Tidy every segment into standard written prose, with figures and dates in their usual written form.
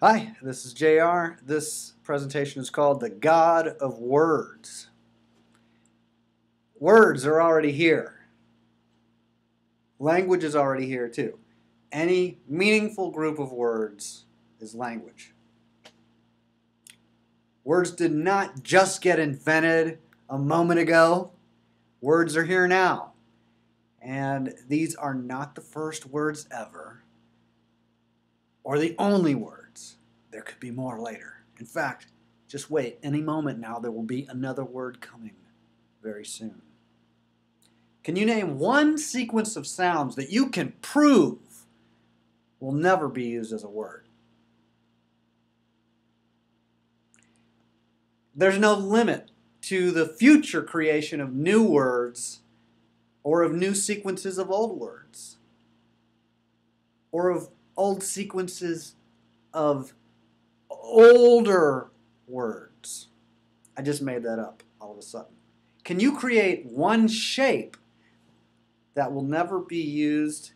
Hi, this is JR. This presentation is called The God of Words. Words are already here. Language is already here too. Any meaningful group of words is language. Words did not just get invented a moment ago. Words are here now. And these are not the first words ever, or the only words. There could be more later. In fact, just wait. Any moment now, there will be another word coming very soon. Can you name one sequence of sounds that you can prove will never be used as a word? There's no limit to the future creation of new words or of new sequences of old words or of old sequences of older words. I just made that up all of a sudden. Can you create one shape that will never be used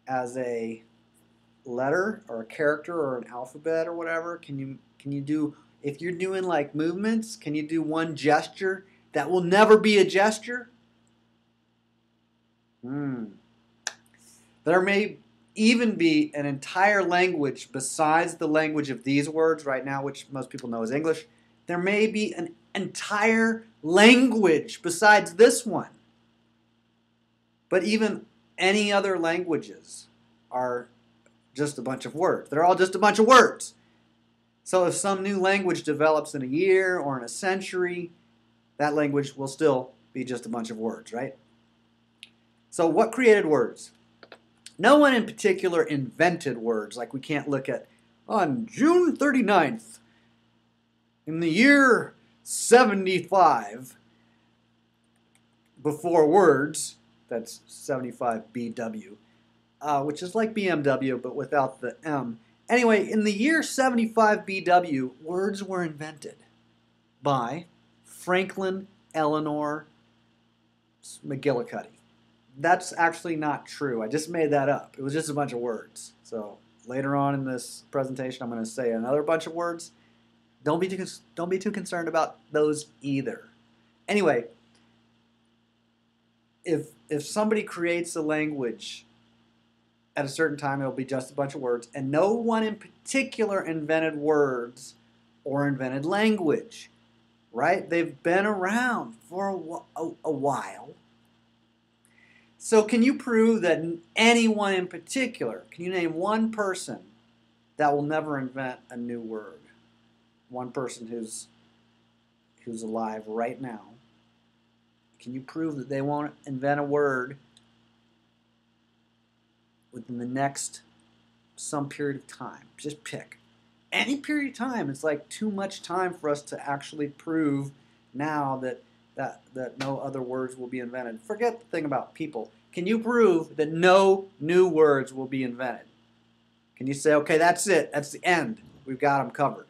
as a letter or a character or an alphabet or whatever? Can you do, if you're doing like movements, can you do one gesture that will never be a gesture? There may even be an entire language besides the language of these words right now, which most people know as English. There may be an entire language besides this one. But even any other languages are just a bunch of words. They're all just a bunch of words. So if some new language develops in a year or in a century, that language will still be just a bunch of words, right? So what created words? No one in particular invented words. Like we can't look at, on June 39th, in the year 75, before words, that's 75 BW, which is like BMW but without the M. Anyway, in the year 75 BW, words were invented by Franklin Eleanor McGillicuddy. That's actually not true. I just made that up. It was just a bunch of words. So later on in this presentation, I'm going to say another bunch of words. Don't be too concerned about those either. Anyway, if somebody creates a language at a certain time, it'll be just a bunch of words, and no one in particular invented words or invented language, right? They've been around for a while. So can you prove that anyone in particular, can you name one person that will never invent a new word? One person who's alive right now. Can you prove that they won't invent a word within the next some period of time? Just pick. Any period of time. It's like too much time for us to actually prove now that no other words will be invented. Forget the thing about people. Can you prove that no new words will be invented? Can you say, okay, that's it. That's the end. We've got them covered.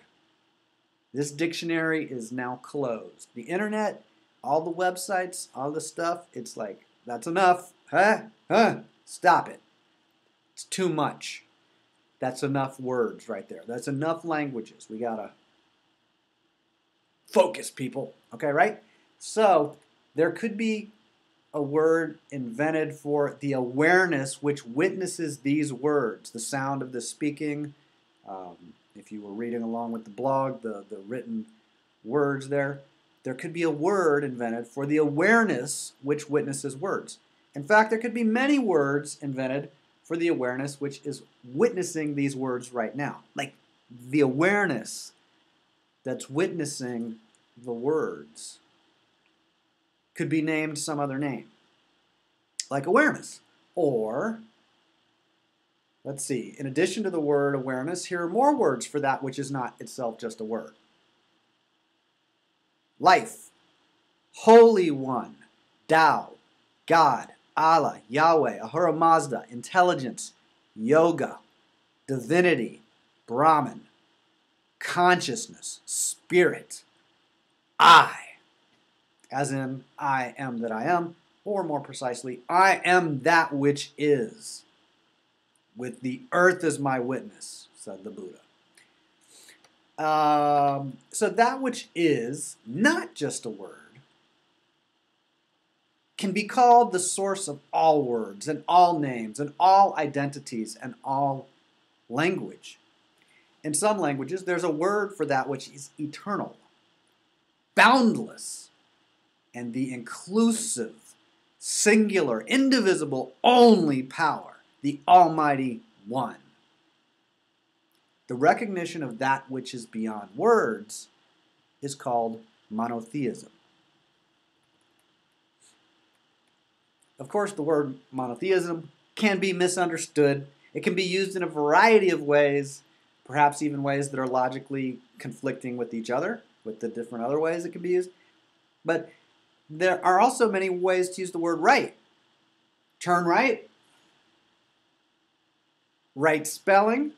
This dictionary is now closed. The internet, all the websites, all the stuff, it's like, that's enough. Stop it. It's too much. That's enough words right there. That's enough languages. We got to focus, people. Okay, right? So there could be a word invented for the awareness which witnesses these words, the sound of the speaking. If you were reading along with the blog, the written words there could be a word invented for the awareness which witnesses words. In fact, there could be many words invented for the awareness which is witnessing these words right now. Like the awareness that's witnessing the words could be named some other name, like awareness. Or, let's see, in addition to the word awareness, here are more words for that which is not itself just a word. Life, Holy One, Tao, God, Allah, Yahweh, Ahura Mazda, intelligence, yoga, divinity, Brahman, consciousness, spirit, I, as in I am that I am, or more precisely, I am that which is. With the earth as my witness, said the Buddha. So that which is not just a word can be called the source of all words and all names and all identities and all language. In some languages, there's a word for that which is eternal, boundless, and the inclusive, singular, indivisible, only power, the Almighty One. The recognition of that which is beyond words is called monotheism. Of course, the word monotheism can be misunderstood. It can be used in a variety of ways, perhaps even ways that are logically conflicting with each other, with the different other ways it can be used. But there are also many ways to use the word right. Turn right, right spelling,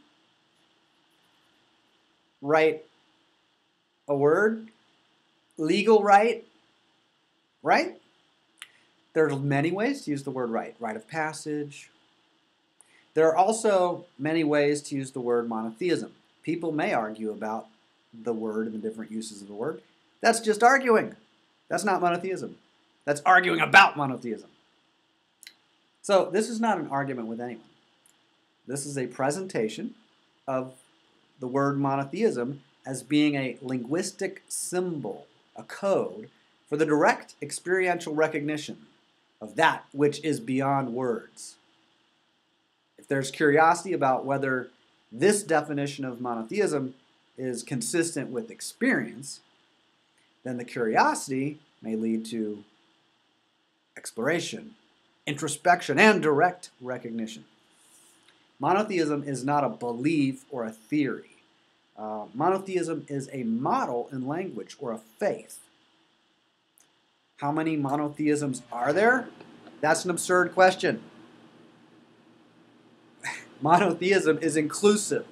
right a word, legal right, right? There's many ways to use the word right. Rite of passage. There are also many ways to use the word monotheism. People may argue about the word and the different uses of the word. That's just arguing. That's not monotheism. That's arguing about monotheism. So this is not an argument with anyone. This is a presentation of the word monotheism as being a linguistic symbol, a code for the direct experiential recognition of that which is beyond words. If there's curiosity about whether this definition of monotheism is consistent with experience, then the curiosity may lead to exploration, introspection, and direct recognition. Monotheism is not a belief or a theory. Monotheism is a model in language or a faith. How many monotheisms are there? That's an absurd question. Monotheism is inclusive.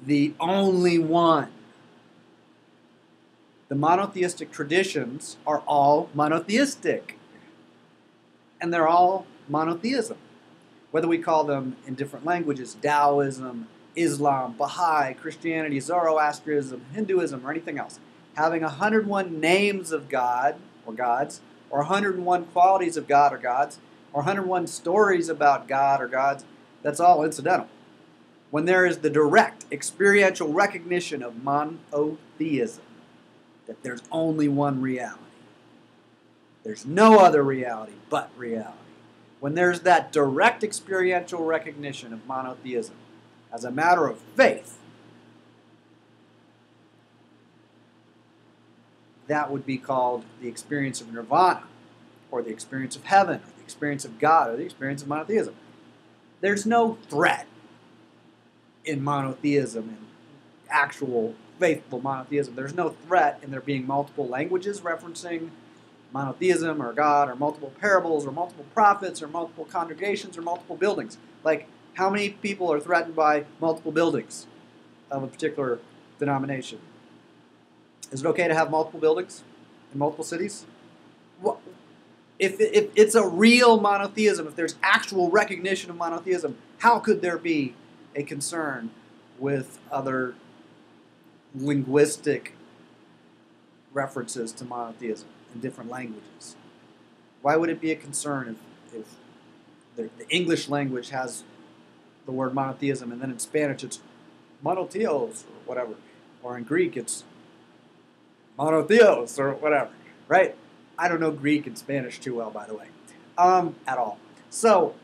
The only one. The monotheistic traditions are all monotheistic. And they're all monotheism. Whether we call them in different languages, Taoism, Islam, Baha'i, Christianity, Zoroastrianism, Hinduism, or anything else. Having 101 names of God or gods, or 101 qualities of God or gods, or 101 stories about God or gods, that's all incidental. When there is the direct experiential recognition of monotheism, that there's only one reality. There's no other reality but reality. When there's that direct experiential recognition of monotheism as a matter of faith, that would be called the experience of nirvana, or the experience of heaven, or the experience of God, or the experience of monotheism. There's no threat in monotheism, in actual faithful monotheism. There's no threat in there being multiple languages referencing monotheism or God, or multiple parables, or multiple prophets, or multiple congregations, or multiple buildings. Like, how many people are threatened by multiple buildings of a particular denomination? Is it okay to have multiple buildings in multiple cities? Well, if it's a real monotheism, if there's actual recognition of monotheism, how could there be a concern with other linguistic references to monotheism in different languages? Why would it be a concern if the English language has the word monotheism, and then in Spanish it's monotheos or whatever, or in Greek it's monotheos or whatever, right? I don't know Greek and Spanish too well, by the way, at all. So,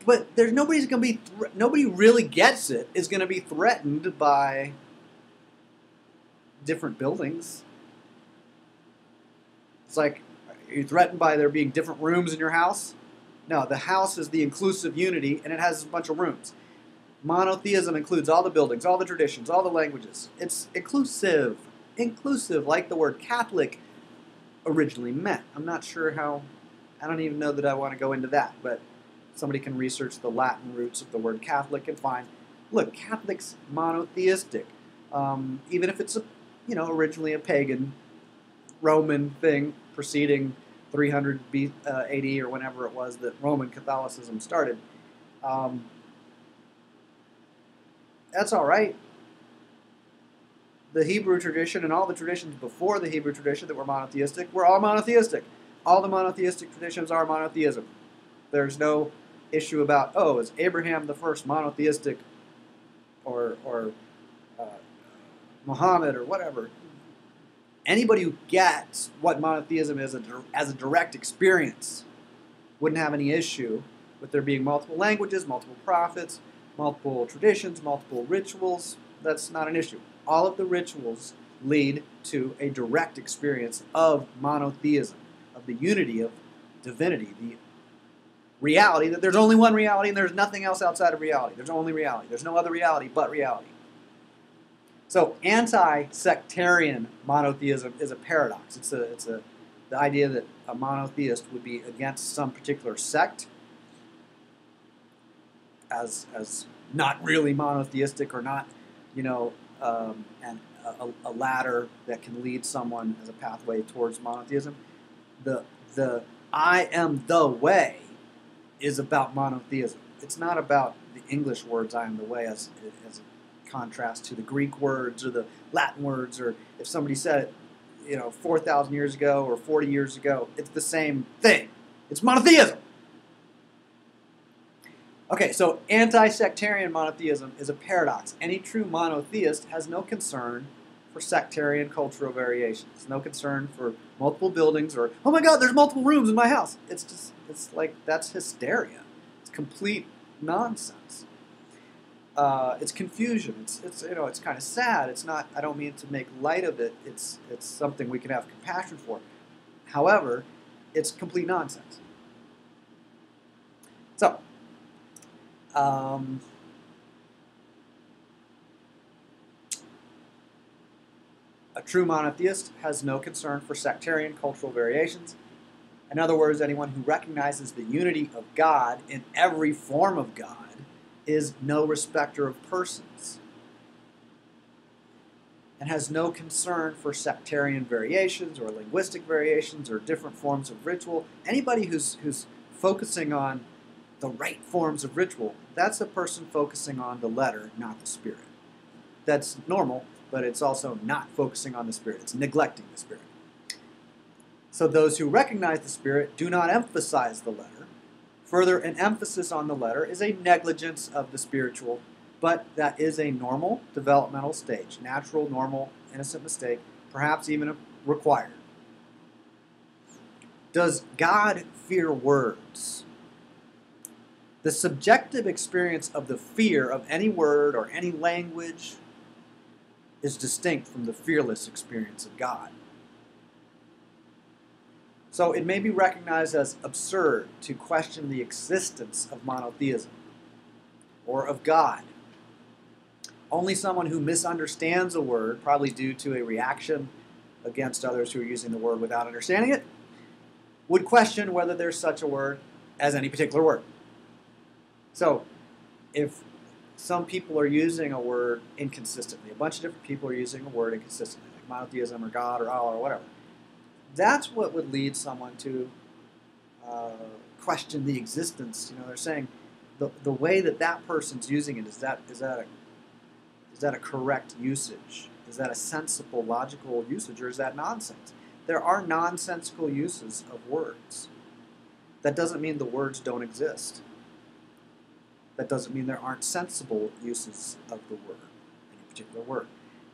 but there's nobody's going to be nobody really gets it is going to be threatened by different buildings. It's like, are you threatened by there being different rooms in your house? No, the house is the inclusive unity, and it has a bunch of rooms. Monotheism includes all the buildings, all the traditions, all the languages. It's inclusive, like the word Catholic originally meant. I'm not sure how, I don't even know that I want to go into that, but somebody can research the Latin roots of the word Catholic and find, look, Catholic's monotheistic. Even if it's, originally a pagan Roman thing preceding 300 AD or whenever it was that Roman Catholicism started. That's all right. The Hebrew tradition and all the traditions before the Hebrew tradition that were monotheistic were all monotheistic. All the monotheistic traditions are monotheism. There's no issue about, oh, is Abraham the first monotheistic or uh, Muhammad or whatever. Anybody who gets what monotheism is as a direct experience wouldn't have any issue with there being multiple languages, multiple prophets, multiple traditions, multiple rituals. That's not an issue. All of the rituals lead to a direct experience of monotheism, of the unity of divinity, the reality that there's only one reality and there's nothing else outside of reality. There's only reality. There's no other reality but reality. So anti-sectarian monotheism is a paradox. It's the idea that a monotheist would be against some particular sect as not really monotheistic or not, and a ladder that can lead someone as a pathway towards monotheism. The I am the way is about monotheism. It's not about the English words I am the way as a contrast to the Greek words or the Latin words, or if somebody said it 4,000 years ago or 40 years ago, it's the same thing. It's monotheism. Okay, so anti-sectarian monotheism is a paradox. Any true monotheist has no concern for sectarian cultural variations, no concern for multiple buildings or, oh my God, there's multiple rooms in my house. It's like, that's hysteria. It's complete nonsense. It's confusion. It's kind of sad. It's not. I don't mean to make light of it. It's something we can have compassion for. However, it's complete nonsense. So, a true monotheist has no concern for sectarian cultural variations. In other words, anyone who recognizes the unity of God in every form of God is no respecter of persons and has no concern for sectarian variations or linguistic variations or different forms of ritual. Anybody who's focusing on the right forms of ritual, that's a person focusing on the letter, not the spirit. That's normal, but it's also not focusing on the spirit. It's neglecting the spirit. So those who recognize the spirit do not emphasize the letter. Further, an emphasis on the letter is a negligence of the spiritual, but that is a normal developmental stage, natural, normal, innocent mistake, perhaps even required. Does God fear words? The subjective experience of the fear of any word or any language is distinct from the fearless experience of God. So it may be recognized as absurd to question the existence of monotheism or of God. Only someone who misunderstands a word, probably due to a reaction against others who are using the word without understanding it, would question whether there's such a word as any particular word. So if some people are using a word inconsistently, a bunch of different people are using a word inconsistently, like monotheism or God or Allah or whatever, that's what would lead someone to question the existence. They're saying the way that person's using it, is that a correct usage? Is that a sensible, logical usage, or is that nonsense? There are nonsensical uses of words. That doesn't mean the words don't exist. That doesn't mean there aren't sensible uses of the word, any particular word.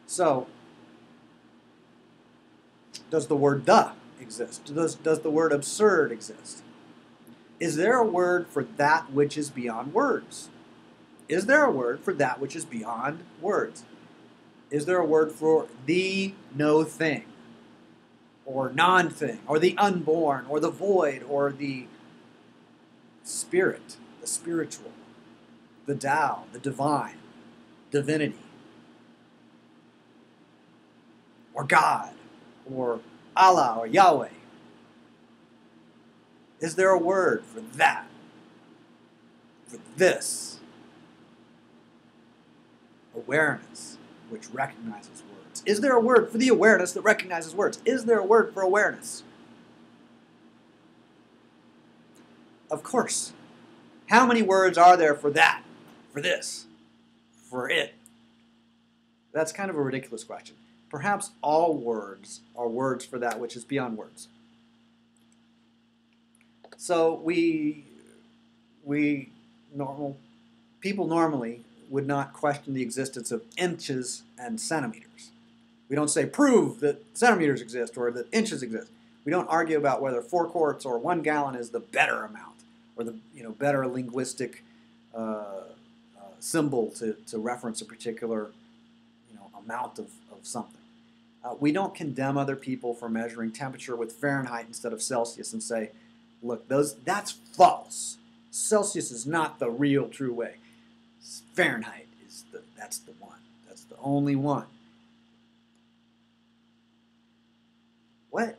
So, does the word "the" exist? Does the word "absurd" exist? Is there a word for that which is beyond words? Is there a word for that which is beyond words? Is there a word for the no thing, or non-thing, or the unborn, or the void, or the spirit, the spiritual, the Tao, the divine, divinity, or God, or Allah, or Yahweh? Is there a word for that? For this? Awareness, which recognizes words. Is there a word for the awareness that recognizes words? Is there a word for awareness? Of course. How many words are there for that? For this? For it? That's kind of a ridiculous question. Perhaps all words are words for that which is beyond words. So normal people normally would not question the existence of inches and centimeters. We don't say prove that centimeters exist or that inches exist. We don't argue about whether 4 quarts or 1 gallon is the better amount or the better linguistic symbol to reference a particular amount of something. We don't condemn other people for measuring temperature with Fahrenheit instead of Celsius and say, look, that's false. Celsius is not the real true way. Fahrenheit that's the one. That's the only one. What?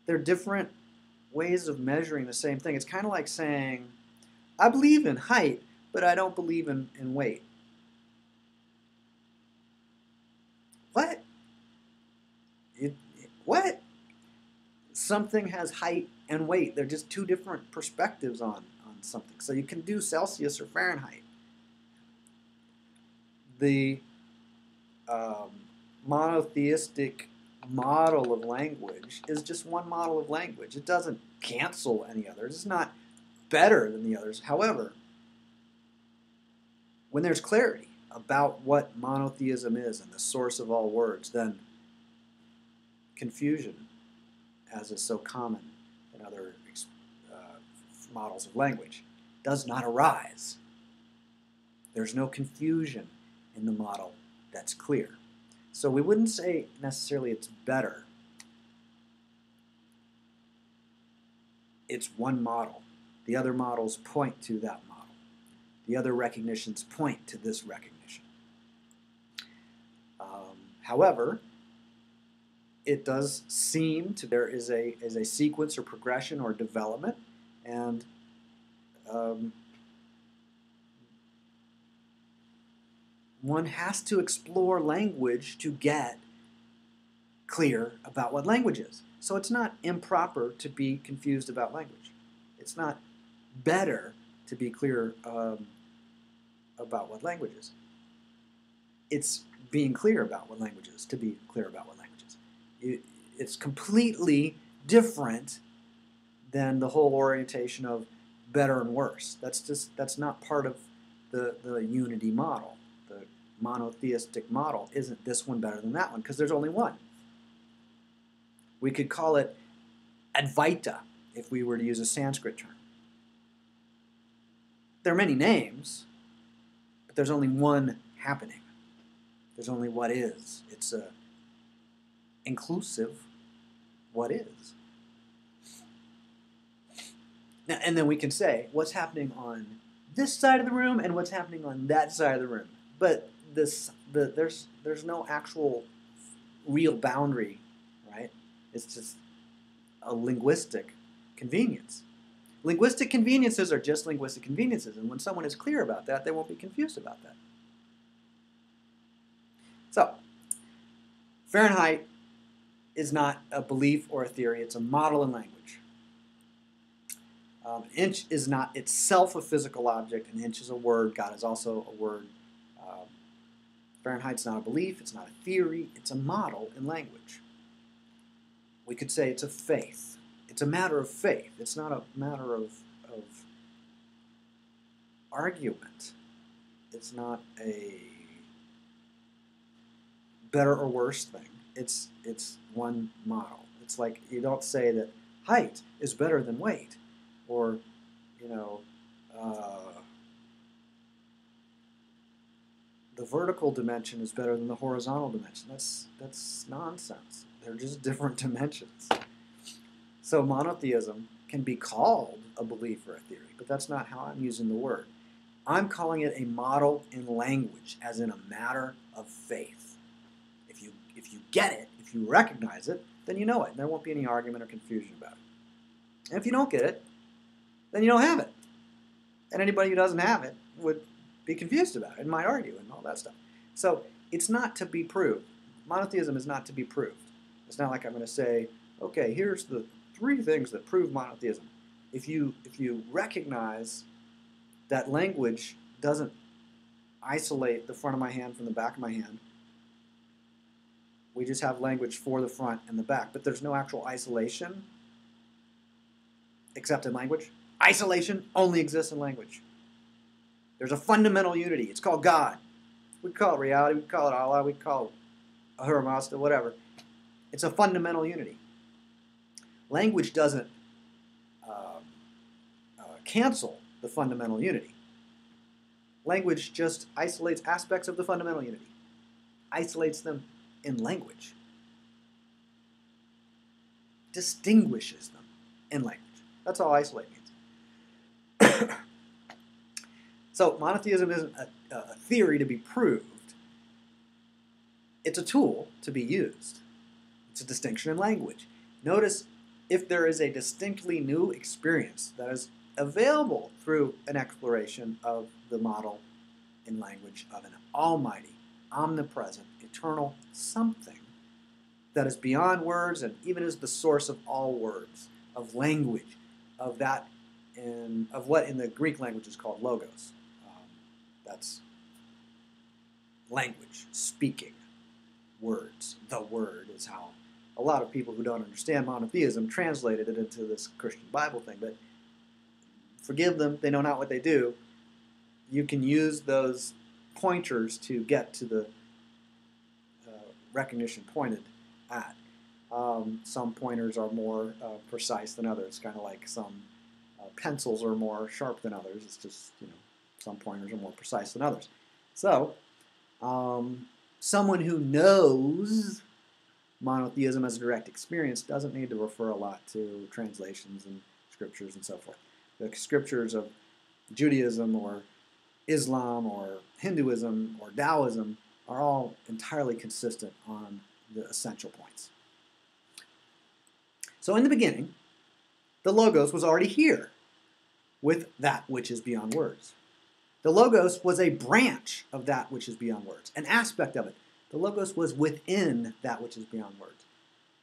They're different ways of measuring the same thing. It's kind of like saying, I believe in height, but I don't believe in weight. What? What? Something has height and weight. They're just two different perspectives on something. So you can do Celsius or Fahrenheit. The monotheistic model of language is just one model of language. It doesn't cancel any others. It's not better than the others. However, when there's clarity about what monotheism is and the source of all words, then confusion, as is so common in other models of language, does not arise. There's no confusion in the model that's clear. So we wouldn't say necessarily it's better. It's one model. The other models point to that model. The other recognitions point to this recognition. However, it does seem to there is a sequence or progression or development, and one has to explore language to get clear about what language is. So it's not improper to be confused about language. It's not better to be clear about what language is. It's being clear about what language is, to be clear about what language is. It's completely different than the whole orientation of better and worse. That's not part of the unity model. The monotheistic model isn't this one better than that one, because there's only one. We could call it Advaita if we were to use a Sanskrit term. There are many names, but there's only one happening. There's only what is. It's a inclusive what is. Now, and then we can say what's happening on this side of the room and what's happening on that side of the room. But there's no actual real boundary, right? It's just a linguistic convenience. Linguistic conveniences are just linguistic conveniences, and when someone is clear about that, they won't be confused about that. So, Fahrenheit is not a belief or a theory, it's a model in language. Inch is not itself a physical object, an inch is a word, God is also a word. Fahrenheit's not a belief, it's not a theory, it's a model in language. We could say it's a faith. It's a matter of faith. It's not a matter of argument. It's not a better or worse thing. It's one model. It's like you don't say that height is better than weight, or the vertical dimension is better than the horizontal dimension. That's nonsense. They're just different dimensions. So monotheism can be called a belief or a theory, but that's not how I'm using the word. I'm calling it a model in language, as in a matter of faith. If you get it, if you recognize it, then you know it, and there won't be any argument or confusion about it. And if you don't get it, then you don't have it. And anybody who doesn't have it would be confused about it and might argue and all that stuff. So it's not to be proved. Monotheism is not to be proved. It's not like I'm going to say, okay, here's the 3 things that prove monotheism. If you recognize that language doesn't isolate the front of my hand from the back of my hand, We just have language for the front and the back, but there's no actual isolation except in language. Isolation only exists in language. There's a fundamental unity. It's called God. We call it reality. We call it Allah. We call it Ahura Mazda, whatever. It's a fundamental unity. Language doesn't cancel the fundamental unity. Language just isolates aspects of the fundamental unity, isolates them in language, distinguishes them in language. That's all isolate means. So monotheism isn't a theory to be proved. It's a tool to be used. It's a distinction in language. Notice if there is a distinctly new experience that is available through an exploration of the model in language of an almighty, omnipresent, eternal something that is beyond words and even is the source of all words, of language, of that, of what in the Greek language is called logos. That's language, speaking, words. The word is how a lot of people who don't understand monotheism translated it into this Christian Bible thing, but forgive them, they know not what they do. You can use those pointers to get to the recognition pointed at. Some pointers are more precise than others, kind of like some pencils are more sharp than others. It's just, some pointers are more precise than others. So, someone who knows monotheism as a direct experience doesn't need to refer a lot to translations and scriptures and so forth. The scriptures of Judaism or Islam or Hinduism or Taoism are all entirely consistent on the essential points. So in the beginning, the Logos was already here with that which is beyond words. The Logos was a branch of that which is beyond words, an aspect of it. The Logos was within that which is beyond words.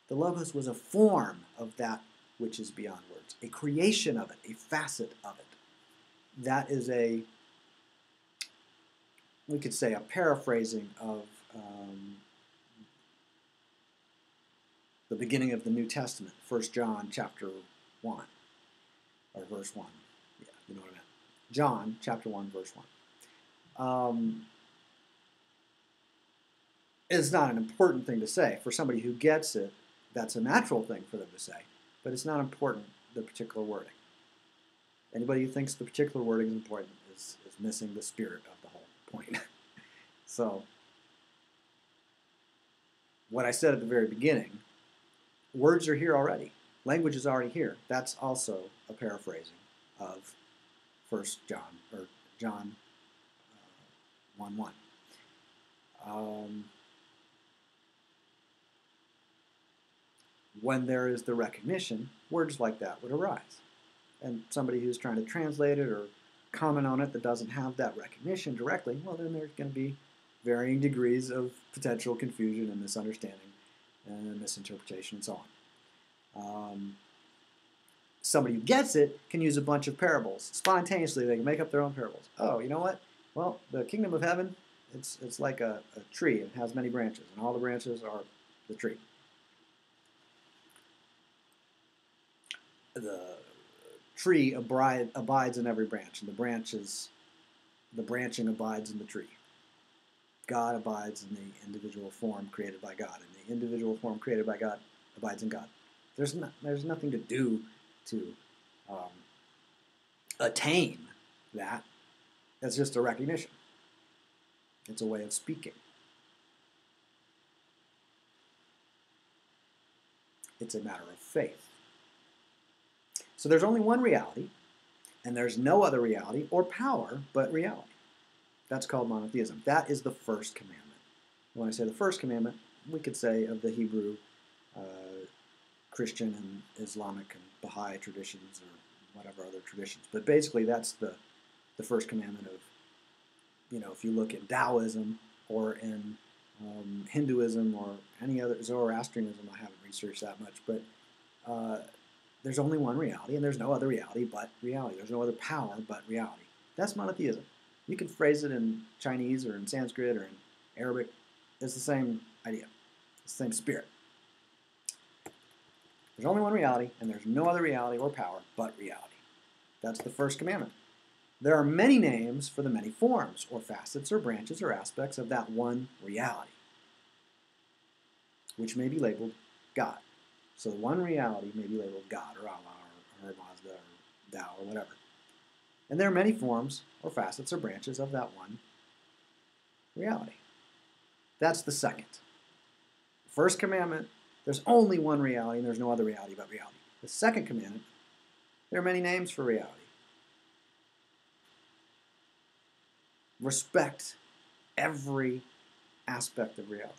The Logos was a form of that which is beyond words, a creation of it, a facet of it. That is we could say, a paraphrasing of the beginning of the New Testament, 1 John chapter 1, or verse 1. Yeah, you know what I meant. John chapter 1, verse 1. It's not an important thing to say. For somebody who gets it, that's a natural thing for them to say, but it's not important, the particular wording. Anybody who thinks the particular wording is important is missing the spirit of the whole point. So, what I said at the very beginning, words are here already. Language is already here. That's also a paraphrasing of 1 John, or John 1:1. When there is the recognition, words like that would arise. And somebody who's trying to translate it or comment on it that doesn't have that recognition directly, well, then there's going to be varying degrees of potential confusion and misunderstanding and misinterpretation and so on. Somebody who gets it can use a bunch of parables. Spontaneously, they can make up their own parables. Oh, you know what? Well, the kingdom of heaven, it's like a tree. It has many branches, and all the branches are the tree. The tree abides in every branch, and the branching abides in the tree. God abides in the individual form created by God, and the individual form created by God abides in God. There's nothing to do to attain that. That's just a recognition. It's a way of speaking. It's a matter of faith. So there's only one reality, and there's no other reality or power but reality. That's called monotheism. That is the first commandment. When I say the first commandment, we could say of the Hebrew, Christian, and Islamic and Baha'i traditions, or whatever other traditions. But basically, that's the first commandment of, if you look at Taoism or in Hinduism or any other, Zoroastrianism, I haven't researched that much, but there's only one reality, and there's no other reality but reality. There's no other power but reality. That's monotheism. You can phrase it in Chinese or in Sanskrit or in Arabic. It's the same idea. the same Spirit. There's only one reality, and there's no other reality or power but reality. That's the first commandment. There are many names for the many forms, or facets, or branches, or aspects of that one reality, which may be labeled God. So the one reality may be labeled God, or Allah, or Mazda, or Tao, or whatever. And there are many forms, or facets, or branches of that one reality. That's the second. The first commandment, there's only one reality, and there's no other reality but reality. The second commandment, there are many names for reality. Respect every aspect of reality.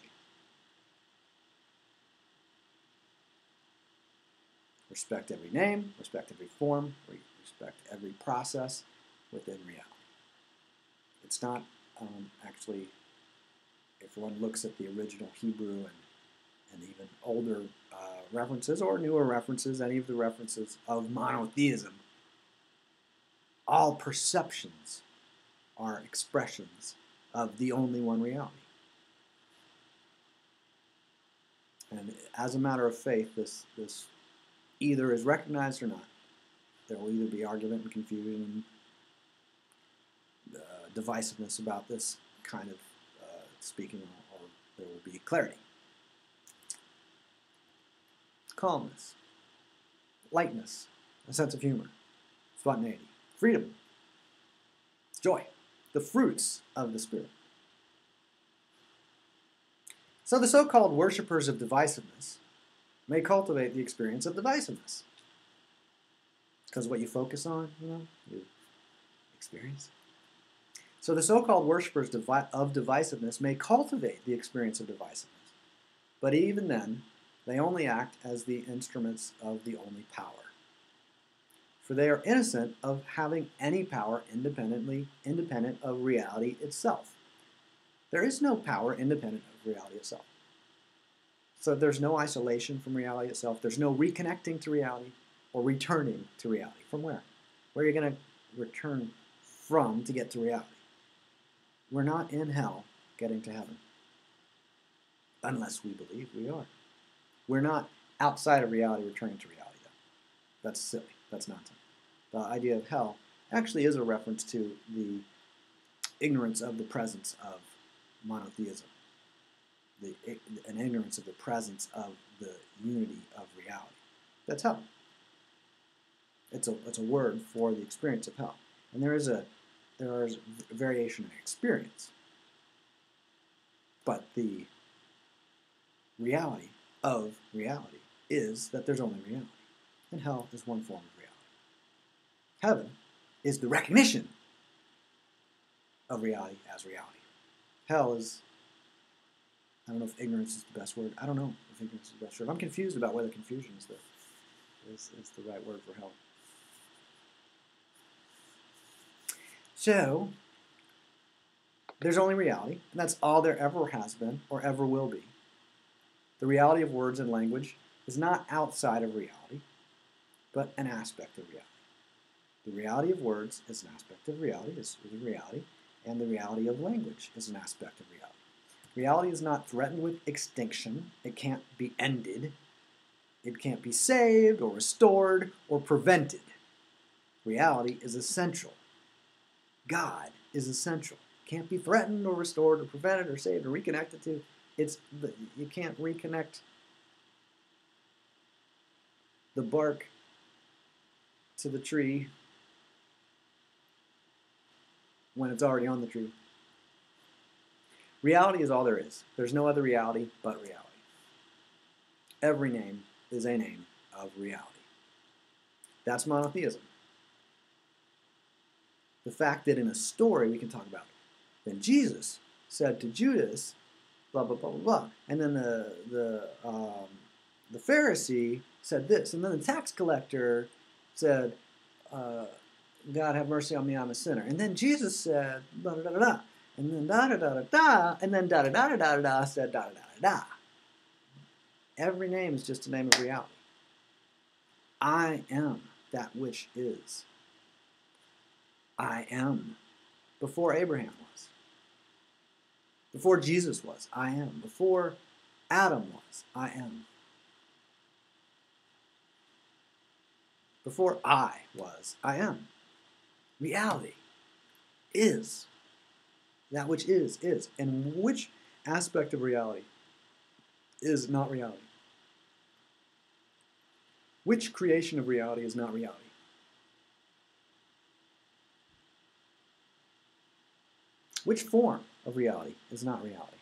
Respect every name, respect every form, respect every process within reality. It's not actually, if one looks at the original Hebrew and even older references or newer references, any of the references of monotheism, all perceptions are expressions of the only one reality. And as a matter of faith, this either is recognized or not. There will either be argument and confusion and divisiveness about this kind of speaking, or there will be clarity. Calmness, lightness, a sense of humor, spontaneity, freedom, joy, the fruits of the Spirit. So the so-called worshippers of divisiveness may cultivate the experience of divisiveness. Because what you focus on, you experience. So the so-called worshippers of divisiveness may cultivate the experience of divisiveness. But even then, they only act as the instruments of the only power. For they are innocent of having any power independent of reality itself. There is no power independent of reality itself. So there's no isolation from reality itself. There's no reconnecting to reality or returning to reality. From where? Where are you going to return from to get to reality? We're not in hell getting to heaven. Unless we believe we are. We're not outside of reality returning to reality, though. That's silly. That's nonsense. The idea of hell actually is a reference to the ignorance of the presence of monotheism. An ignorance of the presence of the unity of reality. That's hell. It's a word for the experience of hell. And there is a variation in experience. But the reality of reality is that there's only reality. And hell is one form of reality. Heaven is the recognition of reality as reality. Hell is, I don't know if ignorance is the best word. I don't know if ignorance is the best word. I'm confused about whether confusion is the right word for hell. So, there's only reality, and that's all there ever has been or ever will be. The reality of words and language is not outside of reality, but an aspect of reality. The reality of words is an aspect of reality, is reality, and the reality of language is an aspect of reality. Reality is not threatened with extinction. It can't be ended. It can't be saved or restored or prevented. Reality is essential. God is essential. Can't be threatened or restored or prevented or saved or reconnected to. You can't reconnect the bark to the tree when it's already on the tree. Reality is all there is. There's no other reality but reality. Every name is a name of reality. That's monotheism. The fact that in a story we can talk about, then Jesus said to Judas, blah, blah, blah, blah, blah. And then the Pharisee said this. And then the tax collector said, God have mercy on me, I'm a sinner. And then Jesus said, da da da da da. And then da da da da da. And then da da da da da da da said da da da da da. Every name is just a name of reality. I am that which is. I am. Before Abraham was. Before Jesus was. I am. Before Adam was, I am. Before I was, I am. Reality is. That which is, is. And which aspect of reality is not reality? Which creation of reality is not reality? Which form of reality is not reality?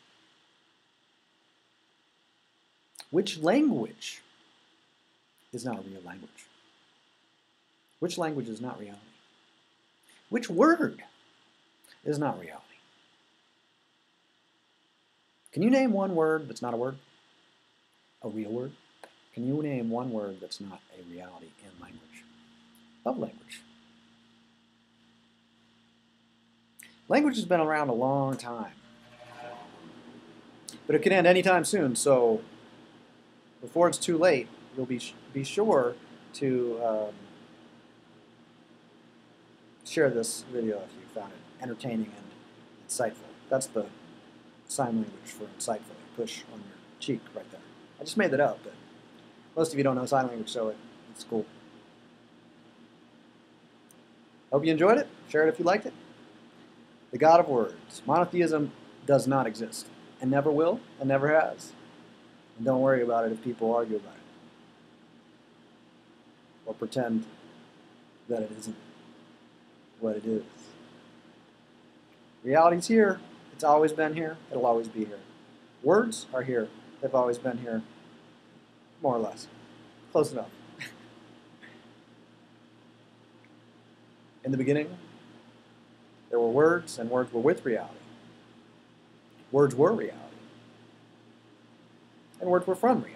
Which language is not a real language? Which language is not reality? Which word is not reality? Can you name one word that's not a word? A real word? Can you name one word that's not a reality in language? Of language. Language has been around a long time. But it can end anytime soon, so before it's too late, you'll be sure to share this video if you found it entertaining and insightful. That's the sign language for insightful. You push on your cheek right there. I just made that up, but most of you don't know sign language, so it's cool. Hope you enjoyed it. Share it if you liked it. The God of words. Monotheism does not exist, and never will, and never has. And don't worry about it if people argue about it, or pretend that it isn't what it is. Reality's here. It's always been here. It'll always be here. Words are here. They've always been here. More or less. Close enough. In the beginning, there were words, and words were with reality. Words were reality. And words were from reality.